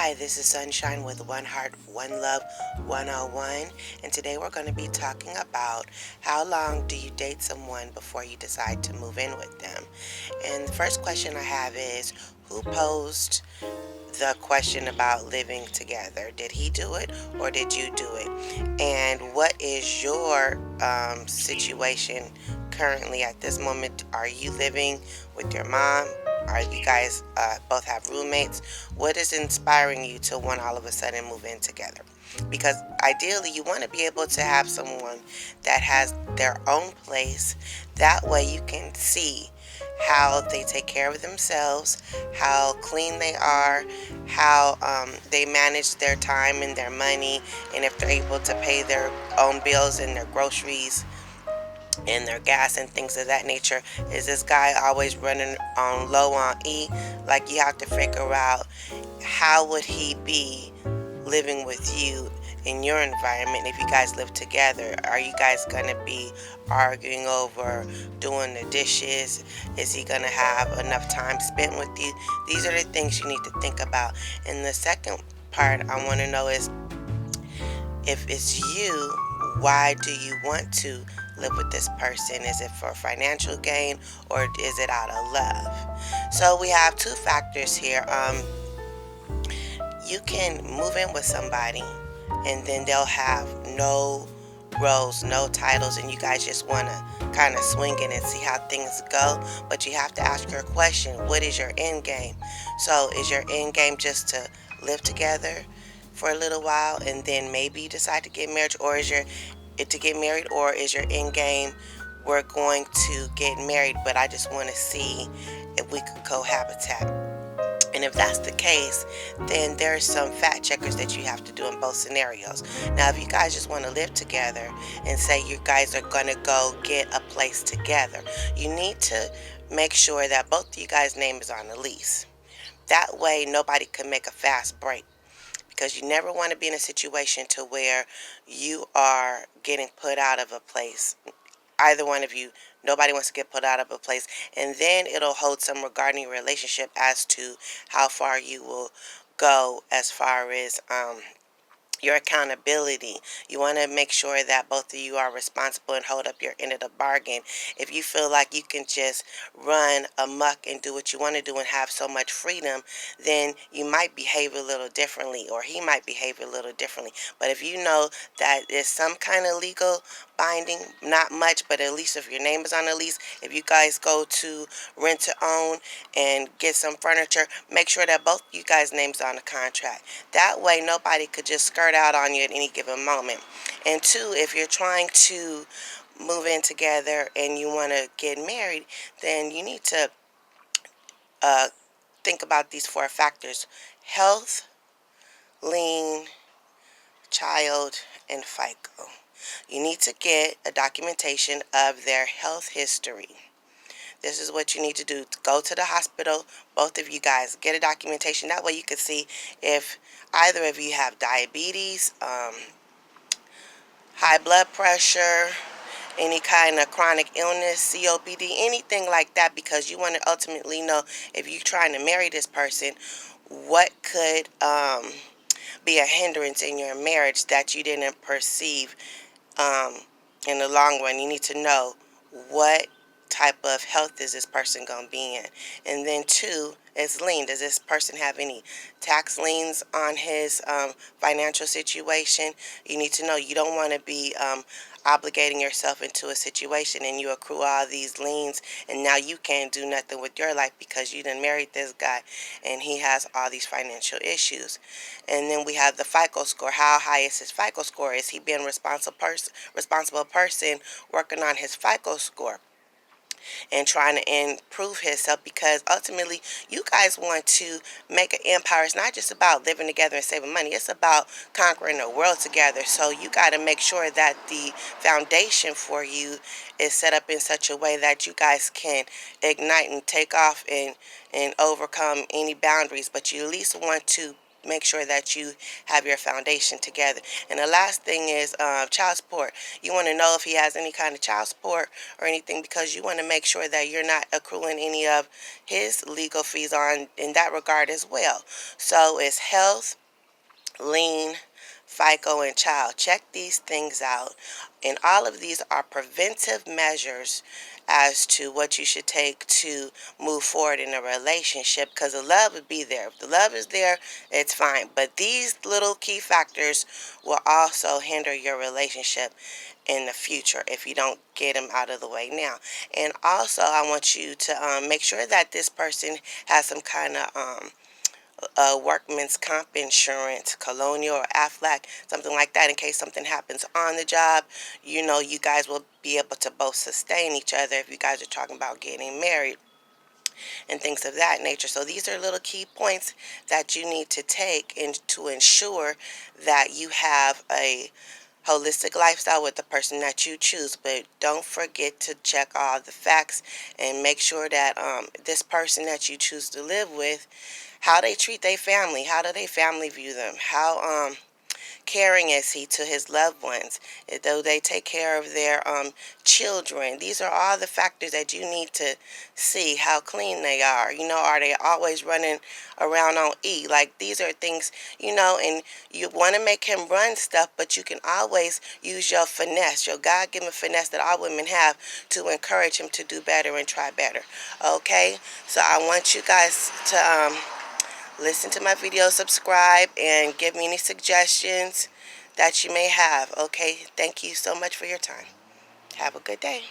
Hi, this is Sunshine with One Heart, One Love 101, and today we're going to be talking about how long do you date someone before you decide to move in with them. And the first question I have is, who posed the question about living together? Did he do it or did you do it? And what is your situation currently at this moment? Are you living with your mom? Are you guys both have roommates? What is inspiring you to want all of a sudden move in together? Because ideally, you want to be able to have someone that has their own place. That way, you can see how they take care of themselves, how clean they are, how they manage their time and their money, and if they're able to pay their own bills and their groceries and their gas and things of that nature. Is this guy always running on low on E? Like, you have to figure out how would he be living with you in your environment if you guys live together. Are you guys going to be arguing over doing the dishes? Is he going to have enough time spent with you? These are the things you need to think about. And the second part I want to know is, if it's you, why do you want to live with this person? Is it for financial gain or is it out of love? So we have two factors here. You can move in with somebody and then they'll have no roles, no titles, and you guys just want to kind of swing it and see how things go. But you have to ask your question, what is your end game? So is your end game just to live together for a little while and then maybe decide to get married, or is your it to get married, or is your end game, we're going to get married, but I just want to see if we could cohabitate? And if that's the case, then there's some fact checkers that you have to do in both scenarios. Now, if you guys just want to live together and say you guys are going to go get a place together, you need to make sure that both of you guys' name is on the lease. That way, nobody can make a fast break, because you never want to be in a situation to where you are getting put out of a place. Either one of you, nobody wants to get put out of a place, and then it'll hold some regarding your relationship as to how far you will go as far as your accountability. You want to make sure that both of you are responsible and hold up your end of the bargain. If you feel like you can just run amok and do what you want to do and have so much freedom, then you might behave a little differently, or he might behave a little differently. But if you know that there's some kind of legal binding, not much, but at least if your name is on the lease, if you guys go to rent to own and get some furniture, make sure that both you guys' names on the contract. That way, nobody could just skirt out on you at any given moment. And two, if you're trying to move in together and you want to get married, then you need to uh, think about these four factors: health, lien, child, and FICO. You need to get a documentation of their health history. This is what you need to do. Go to the hospital, both of you guys, get a documentation. That way you can see if either of you have diabetes, high blood pressure, any kind of chronic illness, COPD, anything like that, because you want to ultimately know, if you're trying to marry this person, what could be a hindrance in your marriage that you didn't perceive um, in the long run. You need to know what type of health is this person going to be in. And then two is lien. Does this person have any tax liens on his financial situation? You need to know. You don't want to be obligating yourself into a situation and you accrue all these liens, and now you can't do nothing with your life because you done married this guy and he has all these financial issues. And then we have the FICO score. How high is his FICO score? Is he being responsible person working on his FICO score and trying to improve himself? Because ultimately, you guys want to make an empire. It's not just about living together and saving money. It's about conquering the world together. So you got to make sure that the foundation for you is set up in such a way that you guys can ignite and take off and overcome any boundaries. But you at least want to make sure that you have your foundation together. And the last thing is child support. You want to know if he has any kind of child support or anything, because you want to make sure that you're not accruing any of his legal fees on in that regard as well. So it's health, lien, FICO, and child. Check these things out. And all of these are preventive measures as to what you should take to move forward in a relationship, because the love would be there. If the love is there, it's fine. But these little key factors will also hinder your relationship in the future if you don't get them out of the way now. And also, I want you to make sure that this person has some kind of workman's comp insurance, Colonial or Aflac, something like that, in case something happens on the job. You know, you guys will be able to both sustain each other if you guys are talking about getting married and things of that nature. So these are little key points that you need to take in to ensure that you have a holistic lifestyle with the person that you choose. But don't forget to check all the facts and make sure that this person that you choose to live with, how they treat their family, how do they family view them, how caring is he to his loved ones, though they take care of their children. These are all the factors that you need to see. How clean they are, you know, are they always running around on E? Like, these are things, you know. And you want to make him run stuff, but you can always use your finesse, your God-given finesse that all women have, to encourage him to do better and try better. Okay, so I want you guys to listen to my video, subscribe, and give me any suggestions that you may have. Okay, thank you so much for your time. Have a good day.